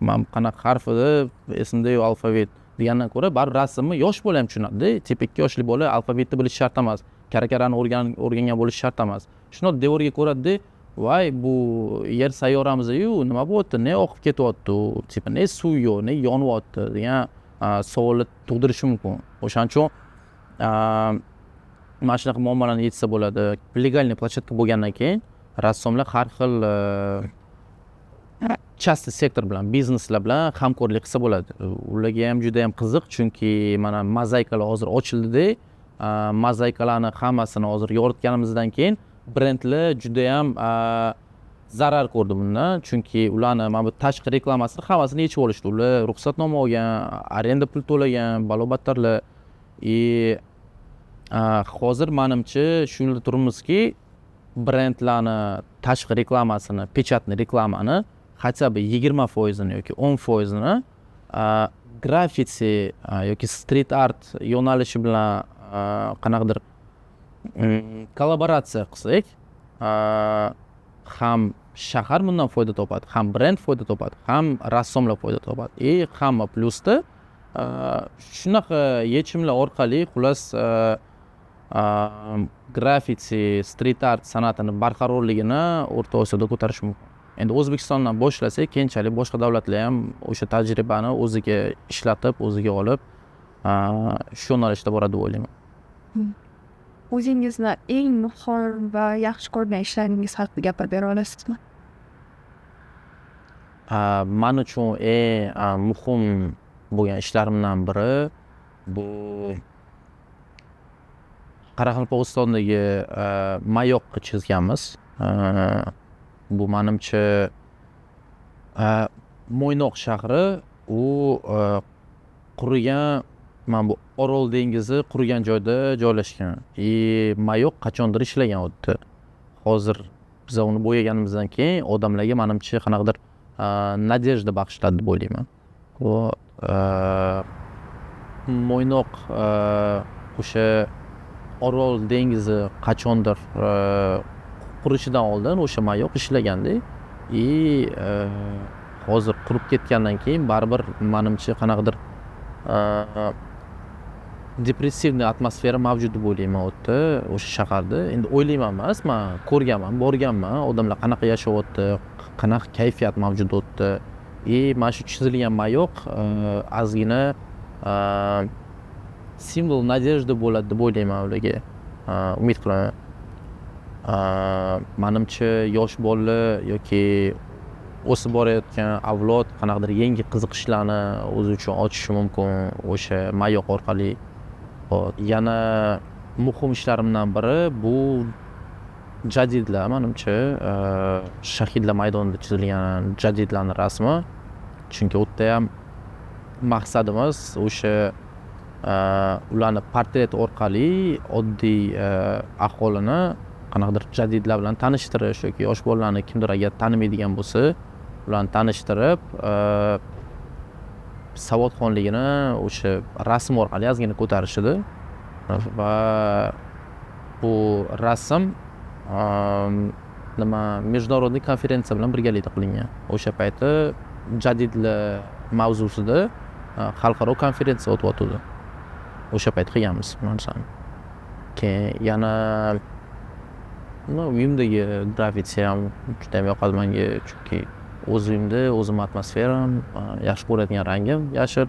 men qanaqa harf edi, esimda yo'q, alfavit degandan ko'ra, baribir rasmni yosh bola ham tushunadi-da. Tip 2 yoshli bola alfavitni bilishi shart emas, karakarani o'rgangan bo'lishi shart emas. Shuni devorga ko'radi-da, voy bu yer sayyoramiz-ku, nima bo'lyapti, ne oqib ketyapti, tipi ne suv yo'q, ne yonyapti degan savollar tug'dirishi mumkin. O'shaning uchun mana shunaqa muammolarni yechsa bo'ladi. Legalniy площадка bo'lgandan keyin rassomlar har xil частный sektor bilan, bizneslar bilan hamkorlik qilsa bo'ladi. Ularga ham juda ham qiziq, chunki mana mozaikalar hozir ochildi-da. Mozaikalarni hammasini hozir yoritganimizdan keyin brendlar juda ham zarar ko'rdi bundan, chunki ularni mana bu tashqi reklamasini hammasini yechib olishdi. Ular ruxsatnoma olgan, arenda pul to'lagan, balobattarlar. И hozir menimcha shunda turibmizki, brendlarni tashqi reklamasini, pechatni reklamani хотя бы 20% yoki 10% grafiti yoki street art yo'nalishi bilan qanaqadir kollaboratsiya qilsak, ham shahar bundan foyda topadi, ham brend foyda topadi, ham rassomlar foyda topadi. И hamma plusda shunaqa yechimlar orqali xullas grafiti, street art san'atini barqarorligini O'rta Osiyoda ko'tarish mumkin. Endi O'zbekistondan boshlasak, keyinchalik boshqa davlatlar ham o'sha tajribani o'ziga ishlatib, o'ziga olib, shu yo'nalishda boradi deb o'ylayman. O'zingizni eng muhim va yaxshi ko'rgan ishlaringiz haqida gapirib bera olasizmi? man uchun eng muhim bo'lgan ishlarimdan biri bu Qoraqalpog'istondagi Mayoqqa chizganmiz. Bu menimcha Mo'ynoq shahri u qurigan, mana bu Orol dengizi qurigan joyda joylashgan. Mayoq qachondir ishlagan o'tdi. Hozir biz uni bo'yaganimizdan keyin odamlarga menimcha qanaqadir nadejda bag'ishladi deb o'ylayman. Mo'ynoq o'sha Orol dengizi qachondir qurishidan oldin o'sha Mayoq ishlaganda hozir qurib ketgandan keyin baribir menimcha qanaqadir depressivniy atmosfera mavjud deb o'ylayman u yerda, o'sha shaharda. Endi o'ylayman emas, men ko'rganman, borganman, odamlar qanaqa yashayapti, qanaqa kayfiyat mavjud u yerda. Mana shu chizilgan Mayoq ozgina simbol nadejda bo'ladi deb o'ylayman ularga. Umid qilaman. Menimcha yosh bolalar yoki o'sib borayotgan avlod qanaqadir yangi qiziqishlarni o'zi uchun ochishi mumkin o'sha Mayoq orqali. Yana muhim ishlarimdan biri bu jadidlar, menimcha Shahidlar maydonida chizilgan jadidlarning rasmi. Chunki u yerda ham maqsadimiz o'sha ularni portret orqali oddiy aholini qanaqadir jadidlar bilan tanishtirish yoki yosh bolalarni kimdir agar tanimaydigan bo'lsa, ularni tanishtirib, savodxonligini o'sha rasm orqali ozgina ko'tarish edi. Va bu rasm международный konferensiya bilan birgalikda qilingan. O'sha payti jadidlar mavzusida xalqaro konferensiya o'tyapti. O'sha payt qilganmiz narsani. Keyin yana uyimdagi grafiti ham juda ham yoqadi menga, chunki o'z uyimda o'zim atmosferam, yaxshi ko'radigan rangim yashil.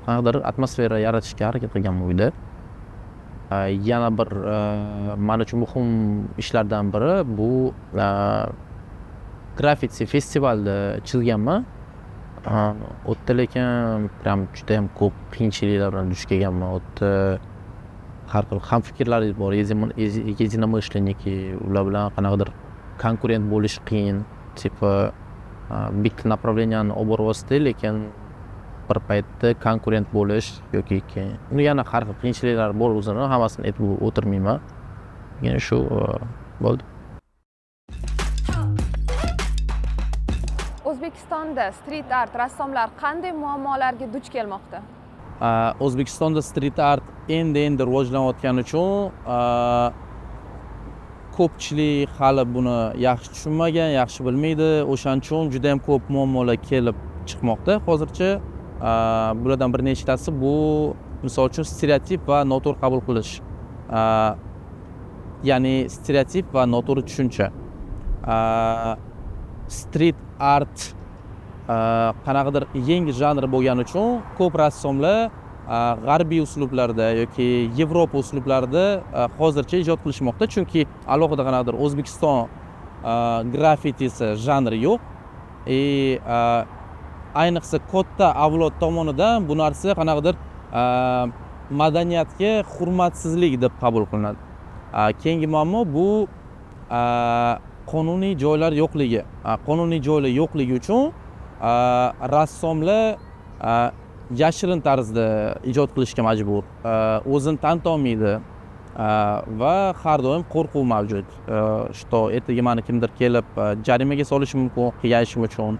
Qanaqadir atmosfera yaratishga harakat qilganman uyda. Yana bir men uchun muhim ishlardan biri bu grafiti festivalda chizganman. U yerda lekin juda ham ko'p qiyinchiliklar bilan duch kelganman. U yerda har xil hamfikrlar bor, единомышленники, ular bilan qanaqadir konkurent bo'lish qiyin. Tipa bitta направленияni olib boryapti, lekin bir paytda konkurent bo'lish yoki yana har xil qiyinchiliklar bor o'zini, hammasini aytib o'tirmayman. Yana shu bo'ldi. O'zbekistonda street art rassomlar qanday muammolarga duch kelmoqda? O'zbekistonda street art endi rivojlanayotgani uchun ko'pchilik hali buni yaxshi tushunmagan, yaxshi bilmaydi. O'shaning uchun juda ham ko'p muammolar kelib chiqmoqda hozircha. Bulardan bir nechtasi bu, misol uchun, stereotip va noto'g'ri qabul qilish. Ya'ni stereotip va noto'g'ri tushuncha. Street art qanaqadir yangi janr bo'lgani uchun ko'p rassomlar g'arbiy uslublarda yoki Yevropa uslublarida hozircha ijod qilishmoqda, chunki alohida qanaqadir O'zbekiston grafitisi janri yo'q. Ayniqsa katta avlod tomonidan bu narsa qanaqadir madaniyatga hurmatsizlik deb qabul qilinadi. Keyingi muammo bu qonuniy joylar yo'qligi. Qonuniy joylar yo'qligi uchun rassomlar yashirin tarzda ijod qilishga majbur. O'zini tanitolmaydi va har doim qo'rquv mavjud. Что ertaga meni kimdir kelib jarimaga solishi mumkin qilganishim uchun.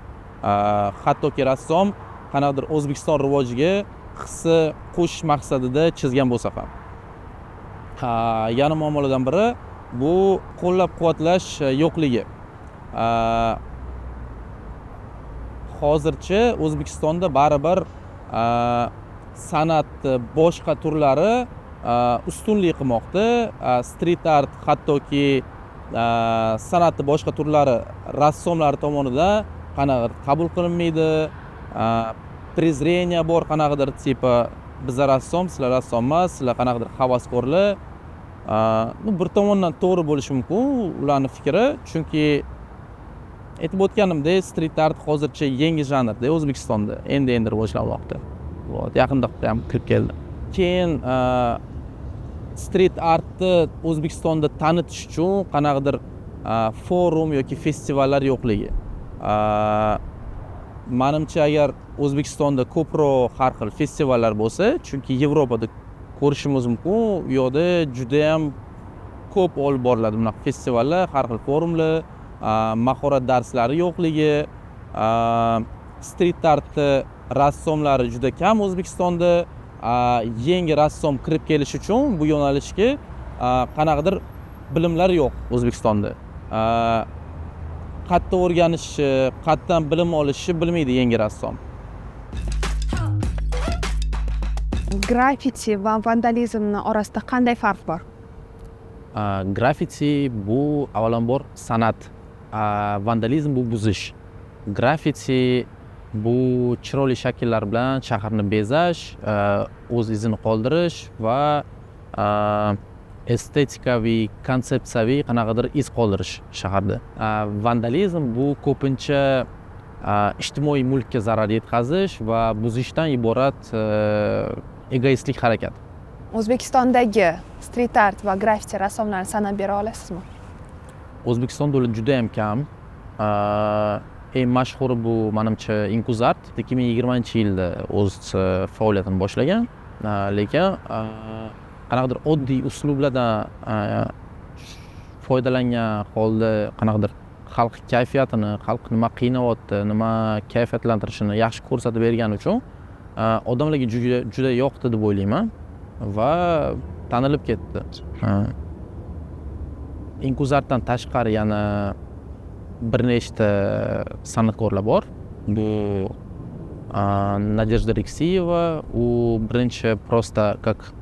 Hattoki rassom qanaqadir O'zbekiston rivojiga hissa qo'shish maqsadida chizgan bo'lsa ham. Yana muammolardan biri bu qo'llab-quvvatlash yo'qligi. Hozircha O'zbekistonda baribir san'at boshqa turlari ustunlik qilmoqda. Street art hattoki san'atning boshqa turlari rassomlar tomonidan qanaqadir qabul qilinmaydi. Prezreniya bor, qanaqadir tipa bizlar rassom, sizlar rassom emas, sizlar qanaqadir havaskorlar. Bir tomondan to'g'ri bo'lishi mumkin ularning fikri, chunki aytib o'tganimdek, street art hozircha yangi janrda O'zbekistonda endi rivojlanmoqda. Yaqinda ham kirib keldi. Keyin street artni O'zbekistonda tanitish uchun qanaqadir forum yoki festivallar yo'qligi. Menimcha agar O'zbekistonda ko'proq har xil festivallar bo'lsa, chunki Yevropada ko'rishimiz mumkin, u yoqda juda ham ko'p olib boriladi bunaqa festivallar, har xil forumlar, mahorat darslari yo'qligi, street art rassomlari juda kam O'zbekistonda. Yangi rassom kirib kelish uchun bu yo'nalishga qanaqadir bilimlar yo'q O'zbekistonda. Qayerda o'rganishi, qayerdan bilim olishi bilmaydi yangi rassom. Graffiti va vandalizmni orasida qanday farq bor? Graffiti bu avvalambor san'at, vandalizm bu buzish. Graffiti bu chiroyli shakllar bilan shaharni bezash, o'z izini qoldirish va estetik konsepsiyaviy qanaqadir iz qoldirish shaharda. Vandalizm bu ko'pincha ijtimoiy mulkka zarar yetkazish va buzishdan iborat egoistlik harakat. O'zbekistondagi street art va graffiti rassomlarini sanab bera olasizmi? O'zbekistonda ular juda ham kam. Eng mashhuri bu menimcha Inkuzart 2020-yilda o'z faoliyatini boshlagan, lekin qanaqadir oddiy uslublardan foydalangan holda qanaqadir xalq kayfiyatini, xalq nima qiynayapti, nima kayfiyatlantirishini yaxshi ko'rsatib bergani uchun odamlarga juda yoqdi deb o'ylayman va tanilib ketdi. Inkuzartdan tashqari yana bir nechta san'atkorlar bor. Bu Nadejda Reksiyeva, u birinchi prosta как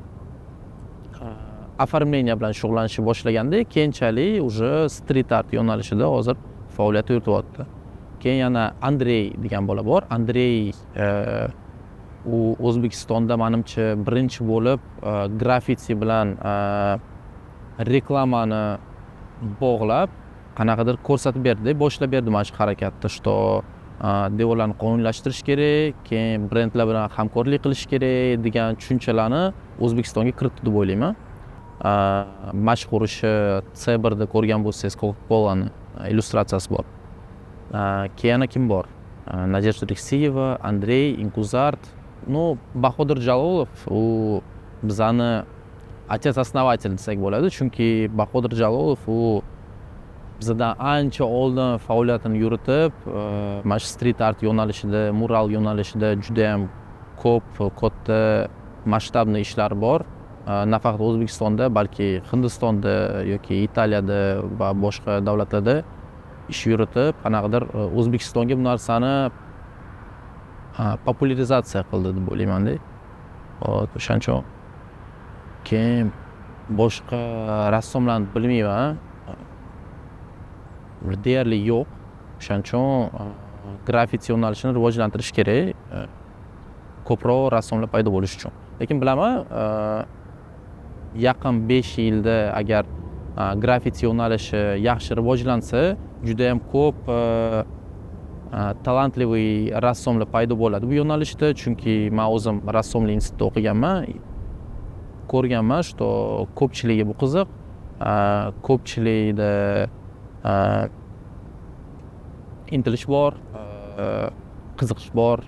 оформление bilan shug'ullanishni boshlaganda, keyinchalik уже street art yo'nalishida hozir faoliyat yurityapti. Keyin yana Andrey degan bola bor. Andrey u O'zbekistonda menimcha birinchi bo'lib graffiti bilan reklamani bog'lab qanaqadir ko'rsatib berdi, boshlab berdi mana shu harakatni, что devorlarni qonuniylashtirish kerak, keyin brendlar bilan hamkorlik qilish kerak degan tushunchalarni O'zbekistonga kiritdi deb o'ylayman. Mashhur C1da ko'rgan bo'lsangiz Coca-Cola'ni illyustratsiyasi bor. Keyin yana kim bor? Nadejda Reksiyeva, Andrey, Inkuzart. Bahodir Jalolov u bizani отец основатель desak bo'ladi, chunki Bahodir Jalolov u bizdan ancha oldin faoliyatini yuritib, mana shu street art yo'nalishida, mural yo'nalishida juda ham ko'p, katta masshtabli ishlar bor. Nafaqat O'zbekistonda, balki Hindistonda yoki Italiyada va boshqa davlatlarda ish yuritib, qanaqadir O'zbekistonga bu narsani popularizatsiya qildi deb o'ylayman-da. O'shaning uchun keyin boshqa rassomlarni bilmayman. Deyarli yo'q. O'shaning uchun graffiti yo'nalishini rivojlantirish kerak, ko'proq rassomlar paydo bo'lishi uchun. Lekin bilaman, yaqin 5 yilda agar graffiti yo'nalishi yaxshi rivojlansa, juda ham ko'p talantli rassomlar paydo bo'ladi bu yo'nalishda, chunki men o'zim rassomlik institutida o'qiganman. Ko'rganman, что ko'pchiligiga bu qiziq, ko'pchilikda intilish bor, qiziqish bor.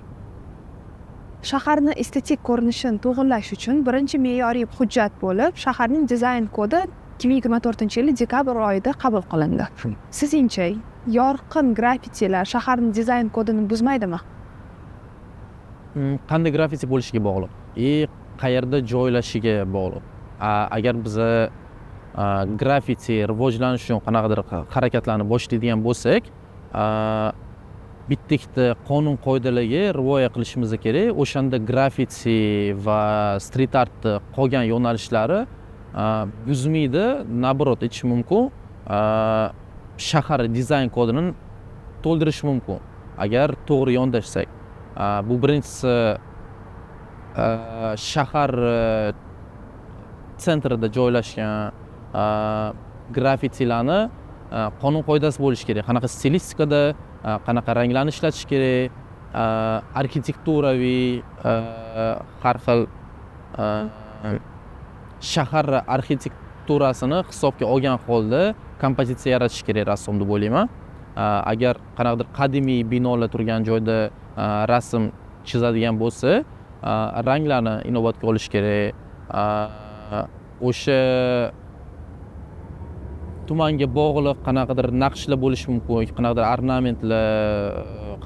Shaharni estetik ko'rinishini to'g'irlash uchun birinchi me'yoriy hujjat bo'lib, shaharning dizayn kodi 2024-yil dekabr oyida qabul qilindi. Sizningcha, yorqin graffitilar shaharning dizayn kodini buzmaydimi? Qanday graffiti bo'lishiga bog'liq, qayerda joylashishiga bog'liq. Agar biz graffiti rivojlanish uchun qanaqadir harakatlarni boshlaydigan bo'lsak, bitta qonun qoidalarga rioya qilishimiz kerak. O'shanda graffiti va street art qolgan yo'nalishlari buzmaydi, naborot etish mumkin. Shahar dizayn kodini to'ldirish mumkin agar to'g'ri yondashsak. Bu birinchisi shahar sentrida joylashgan graffitilarni qonun qoidasi bo'lishi kerak. Qanaqa stilistikada qanaqa ranglarni ishlatish kerak, arxitekturaviy har xil shahar arxitekturasini hisobga olgan holda kompozitsiya yaratish kerak rassom deb o'ylayman. Agar qanaqadir qadimiy binolar turgan joyda rasm chizadigan bo'lsa, ranglarni inobatga olish kerak. O'sha tumanga bog'liq qanaqadir naqshlar bo'lishi mumkin, qanaqadir ornamentlar,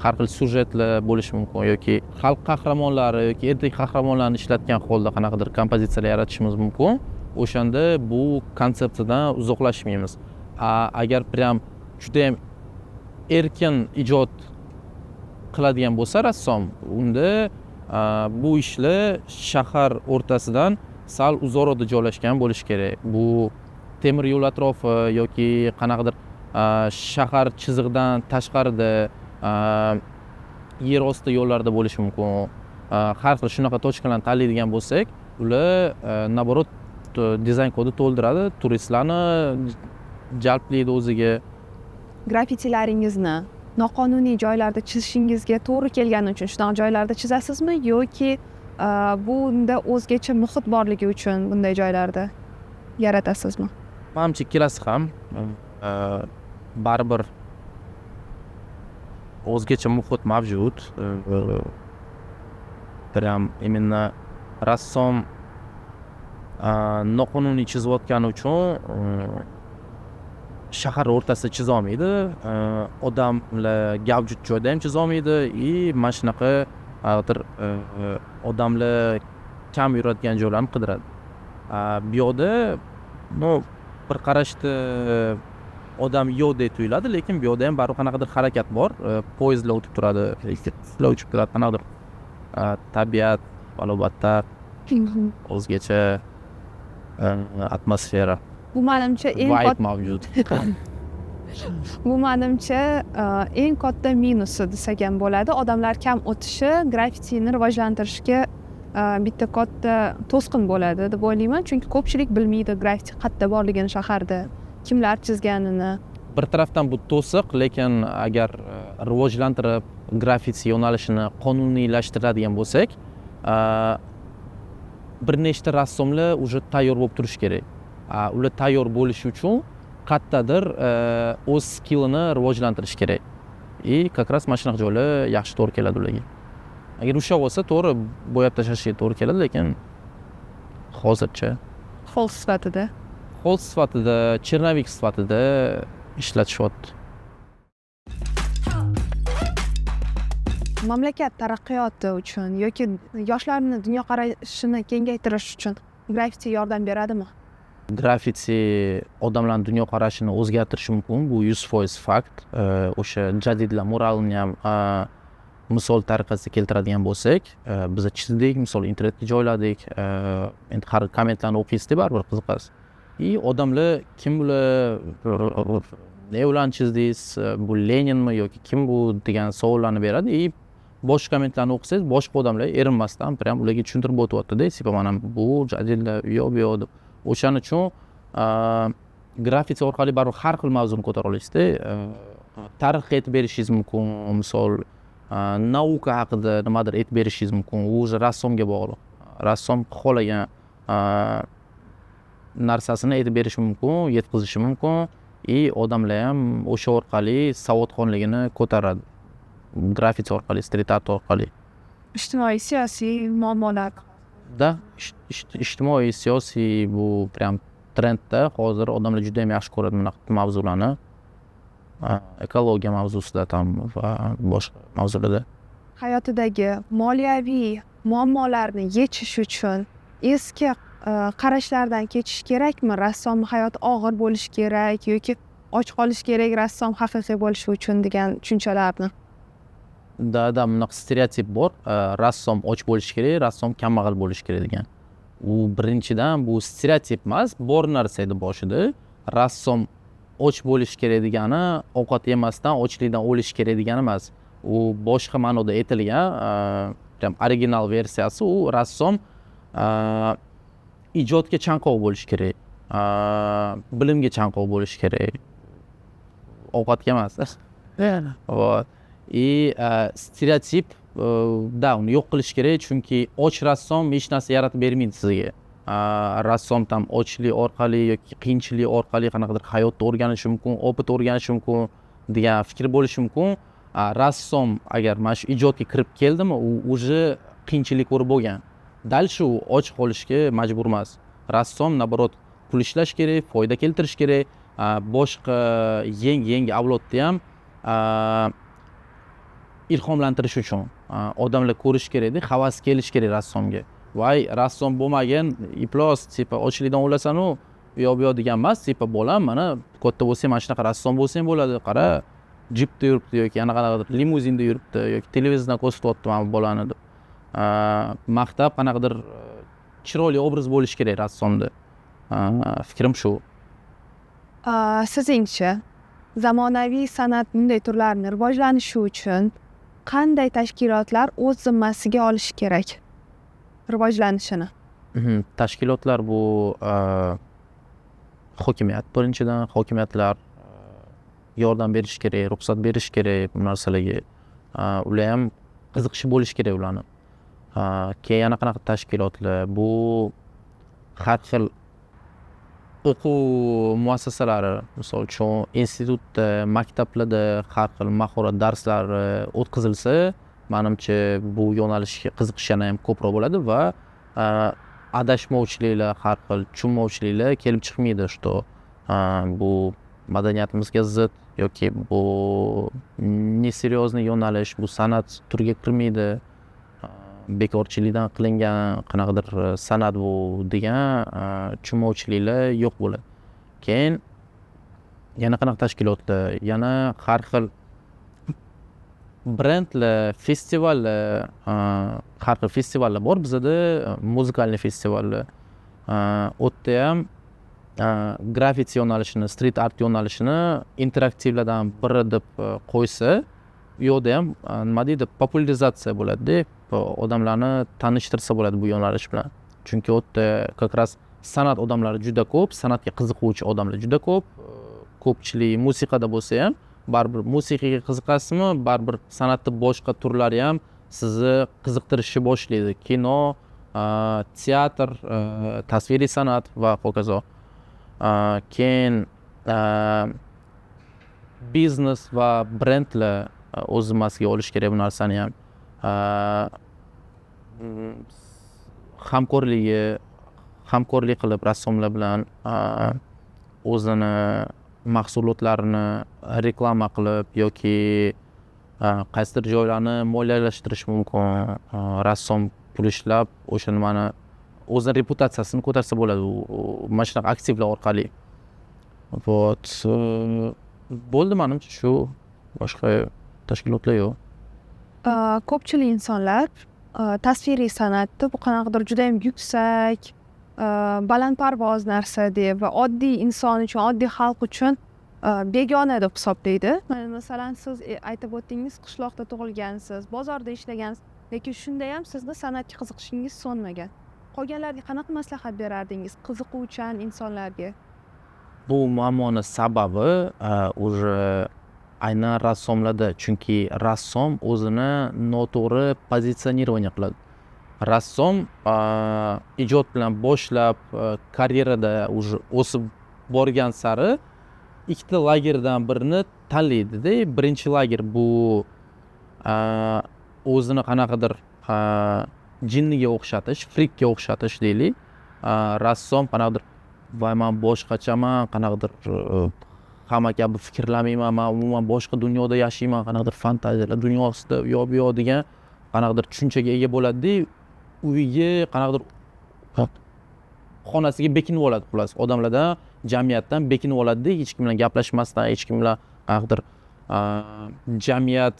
har xil syujetlar bo'lishi mumkin yoki xalq qahramonlari yoki ertak qahramonlarni ishlatgan holda qanaqadir kompozitsiyalar yaratishimiz mumkin. O'shanda bu konsepsiyadan uzoqlashmaymiz. Agar prям juda ham erkin ijod qiladigan bo'lsa rassom, unda bu ishlar shahar o'rtasidan sal uzoqroqda joylashgan bo'lishi kerak. Bu temir yo'l atrofi yoki qanaqadir shahar chizig'idan tashqarida yer osti yo'llarida bo'lishi mumkin. Har xil shunaqa tochkalarni tanlaydigan bo'lsak, ular naborot dizayn kodni to'ldiradi, turistlarni jalb qiladi o'ziga. Grafitilaringizni noqonuniy joylarda chizishingizga to'g'ri kelgani uchun shunaqa joylarda chizasizmi yoki bunda o'zgacha muhit borligi uchun bunday joylarda yaratasizmi? Menimcha ikkalasi ham baribir o'zgacha muhit mavjud. Прям именно rassom noqonuniy chizayotgani uchun shahar o'rtasida chiza olmaydi, odamlar gavjud joyda ham chiza olmaydi mana shunaqa odamlar kam yuradigan joylarni qidiradi. Bu yoqda bir qarashda odam yo'q deb tuyuladi, lekin bu yoqda ham baribir qanaqadir harakat bor, poyezdlar o'tib turadi, elektrlar uchib turadi, qanaqadir tabiat, albatta o'zgacha atmosfera, Bu menimcha vibe mavjud. Bu menimcha eng katta minusi desak ham bo'ladi. Odamlar kam o'tishi grafitini rivojlantirishga bitta katta to'sqin bo'ladi deb o'ylayman, chunki ko'pchilik bilmaydi grafiti qayerda borligini shaharda, kimlar chizganini. Bir tarafdan bu to'siq, lekin agar rivojlantirib grafiti yo'nalishini qonuniylashtiradigan bo'lsak, bir nechta rassomlar уже tayyor bo'lib turishi kerak. Ular tayyor bo'lishi uchun qayerdadir o'z skillini rivojlantirish kerak. Как раз mana shunaqa joylar yaxshi to'g'ri keladi ularga. Agar o'sha bo'lsa, to'g'ri bo'yab tashlashga to'g'ri keladi, lekin hozircha Holst sifatida. holst sifatida, chernovik sifatida ishlatishyapti. Mamlakat taraqqiyoti uchun yoki yoshlarni dunyoqarashini kengaytirish uchun grafiti yordam beradimi? Grafiti odamlarning dunyoqarashini o'zgartirishi mumkin, bu 100% fakt. O'sha jadidlar muralni ham misol tariqasida keltiradigan bo'lsak, biz chizdik, misol internetga joyladik, endi har kommentlarni o'qiysizda baribir qiziqasiz. Odamlar kim bular, ne ularni chizdingiz, bu Leninmi yoki kim bu degan savollarni beradi. Boshqa kommentlarni o'qisangiz, boshqa odamlar erinmasdan prям ularga tushuntirib o'tyapti-da, sipa mana bu jadidlar u yo'q bu yo'q deb. O'shaning uchun grafiti orqali baribir har xil mavzuni ko'tara olasizda. Tarixga aytib berishingiz mumkin, misol nauka haqida nimadir aytib berishingiz mumkin. U o'zi rassomga bog'liq. Rassom xohlagan narsasini aytib berishi mumkin, yetkazishi mumkin. Odamlar ham o'sha orqali savodxonligini ko'taradi. Grafiti orqali, street art orqali. Ijtimoiy, siyosiy muammolar. Ijtimoiy, siyosiy bu prям trendda. Hozir odamlar juda ham yaxshi ko'radi bunaqa mavzularni. Ekologiya mavzusida ham va boshqa mavzularda. Hayotidagi moliyaviy muammolarni yechish uchun eski qarashlardan kechish kerakmi? Rassom hayoti og'ir bo'lishi kerak yoki och qolish kerak rassom haqiqiy bo'lishi uchun degan tushunchalarni. Bunaqa stereotip bor. Rassom och bo'lishi kerak, rassom kambag'al bo'lishi kerak degan. U birinchidan bu stereotip emas, bor narsa edi boshida. Rassom och bo'lishi kerak degani ovqat yemasdan ochlikdan o'lish kerak degani emas. U boshqa ma'noda aytilgan, original versiyasi u rassom ijodga chanqoq bo'lishi kerak, bilimga chanqoq bo'lishi kerak. ovqatga emas. Вот. И stereotip da uni yo'q qilish kerak, chunki och rassom hech narsa yaratib bermaydi sizga. Rassom tam ochlik orqali yoki qiyinchilik orqali qanaqadir hayotni o'rganishi mumkin, opit o'rganishi mumkin degan fikr bo'lishi mumkin. Rassom agar mana shu ijodga kirib keldimi, u уже qiyinchilik ko'rib bo'lgan. Дальше u och qolishga majbur emas. Rassom naborot pul ishlash kerak, foyda keltirish kerak, boshqa yangi avlodni ham ilhomlantirish uchun odamlar ko'rish kerakda, havas kelish kerak rassomga. Voy, rassom bo'lmagan, iflos, tipa ochlikdan o'lasan-u, u yoq bu yoq degan emas, tipa bolam, mana katta bo'lsang, mana shunaqa rassom bo'lsang bo'ladi. Qara, jipda yuribdi yoki qanaqadir limuzinda yuribdi yoki televizordan ko'rsatyapti mana bu bolani deb. Maqtab qanaqadir chiroyli obraz bo'lish kerak rassomda. Fikrim shu. Sizningcha zamonaviy san'at bunday turlarini rivojlanishi uchun qanday tashkilotlar o'z zimmasiga olishi kerak rivojlanishini? Tashkilotlar bu hokimiyat, birinchidan hokimiyatlar yordam berish kerak, ruxsat berish kerak bu narsalarga. Ular ham qiziqishi bo'lish kerak ularni. Keyin yana qanaqa tashkilotlar? Bu har xil o'quv muassasalari, misol uchun institutda, maktablarda har xil mahorat darslari o'tkazilsa, menimcha bu yo'nalishga qiziqish yana ham ko'proq bo'ladi va adashmovchiliklar, har xil tushunmovchiliklar kelib chiqmaydi, что bu madaniyatimizga zid yoki bu neseryozni yo'nalish, bu san'at turiga kirmaydi, bekorchilikdan qilingan qanaqadir san'at bu degan tushunmovchiliklar yo'q bo'ladi. Keyin yana qanaqa tashkilotlar, yana har xil brendlar, festivallar, har xil festivallar bor bizada, muzikalniy festivallar. O'tda ham grafiti yo'nalishini, street art yo'nalishini interaktivlardan biri deb qo'ysa, u yoqda ham nima deydi, popularizatsiya bo'ladi-da, odamlarni tanishtirsa bo'ladi bu yo'nalish bilan. Chunki o'tda как раз san'at odamlari juda ko'p, san'atga qiziquvchi odamlar juda ko'p. Ko'pchilik musiqada bo'lsa ham, baribir musiqaga qiziqasizmi, baribir san'atning boshqa turlari ham sizni qiziqtirishni boshlaydi. Kino, teatr, tasviriy san'at va hokazo. Keyin biznes va brendlar o'z zimmasiga olish kerak bu narsani ham. Hamkorlik qilib rassomlar bilan o'zini mahsulotlarini reklama qilib yoki qaysidir joylarni moliyalashtirish mumkin. Rassom pul ishlab o'sha nimani o'zini reputatsiyasini ko'tarsa bo'ladi mana shunaqa aktivlar orqali. Вот. Bo'ldi menimcha shu, boshqa tashkilotlar yo'q. Ko'pchilik insonlar tasviriy san'atni bu qanaqadir juda ham yuksak, balandparvoz narsa deb va oddiy inson uchun, oddiy xalq uchun begona deb hisoblaydi. Masalan, siz aytib o'tdingiz, qishloqda tug'ilgansiz, bozorda ishlagansiz, lekin shunda ham sizni san'atga qiziqishingiz so'nmagan. Qolganlarga qanaqa maslahat berardingiz, qiziquvchan insonlarga? Bu muammoni sababi уже aynan rassomlarda, chunki rassom o'zini noto'g'ri pozitsionирование qiladi. Rassom ijod bilan boshlab karyerada уже o'sib borgan sari ikkita lagerdan birini tanlaydi-da. Birinchi lager bu o'zini qanaqadir jinniga o'xshatish, frikka o'xshatish deylik. Rassom qanaqadir voy men boshqachaman, qanaqadir hamma kabi fikrlamayman, men umuman boshqa dunyoda yashayman, qanaqadir fantaziyalar dunyosida u yoq bu yoq degan qanaqadir tushunchaga ega bo'ladi-da, uyiga qanaqadir xonasiga bekinib oladi, xullas. Odamlardan, jamiyatdan bekinib oladi-da, hech kim bilan gaplashmasdan, hech kim bilan qanaqadir jamiyat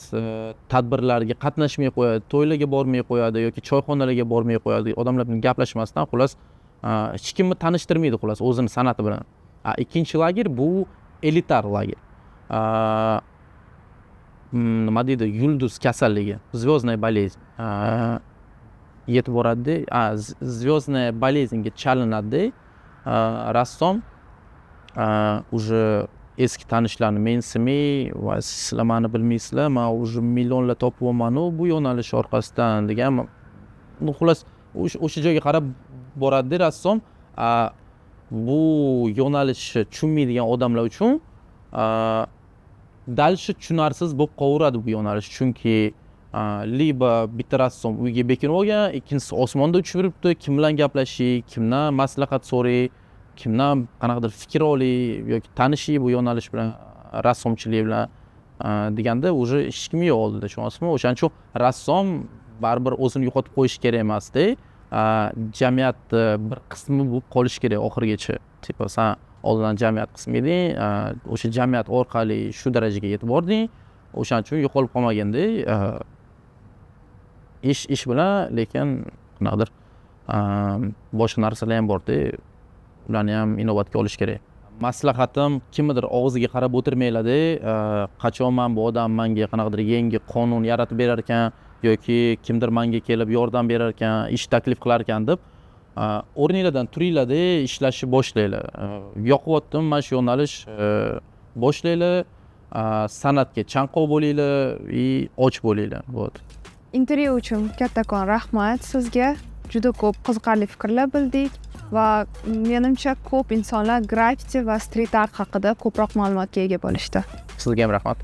tadbirlariga qatnashmay qo'yadi, to'ylarga bormay qo'yadi yoki choyxonalarga bormay qo'yadi, odamlar bilan gaplashmasdan, xullas hech kimni tanishtirmaydi, xullas o'zini san'ati bilan. Ikkinchi lager bu elitar lager. Nima deydi, yulduz kasalligi, zvyozная болезнь. Yetib boradi-da, zvyozная болезньga chalinadi-da, rassom уже eski tanishlarni mensimay va sizlar mani bilmaysizlar, man уже millionlar topyapmanu bu yo'nalish orqasidan degan. Ну, xullas o'sha joyga qarab boradi rassom. Bu yo'nalishni tushunmaydigan odamlar uchun dal shu tushunarsiz bo'lib qolaveradi bu yo'nalish. Chunki liba bitta rassom uyga bekinib olgan, ikkinchisi osmonda uchib yuribdi, kim bilan gaplashiy, kimdan maslahat so'ray, kimdan qanaqadir fikr oliy yoki tanishiy bu yo'nalish bilan, rassomchilik bilan deganda уже hech kim yo'q oldida, tushunasizmi? O'shaning uchun rassom baribir o'zini yo'qotib qo'yish kerak emasda, jamiyatni bir qismi bo'lib qolish kerak oxirigacha. Tipo san oldindan jamiyat qismi eding, o'sha jamiyat orqali shu darajaga yetib bording, o'shaning uchun yo'qolib qolmaganda, ish bilan, lekin qanaqadir boshqa narsalar ham borda, ularni ham inobatga olish kerak. Maslahatim, kimnidir og'ziga qarab o'tirmanglar-da, qachon men bu odam menga qanaqadir yangi qonun yaratib berar ekan yoki kimdir menga kelib yordam berar ekan, ish taklif qilar ekan deb o'rninglardan turinglar-da, ishlashni boshlanglar. Yoqyaptimi mana shu yo'nalish, boshlanglar, san'atga chanqoq bo'linglar va och bo'linglar. Intervyu uchun kattakon rahmat sizga. Juda ko'p qiziqarli fikrlar bildik va menimcha ko'p insonlar graffiti va street art haqida ko'proq ma'lumotga ega bo'lishdi. Sizga ham rahmat.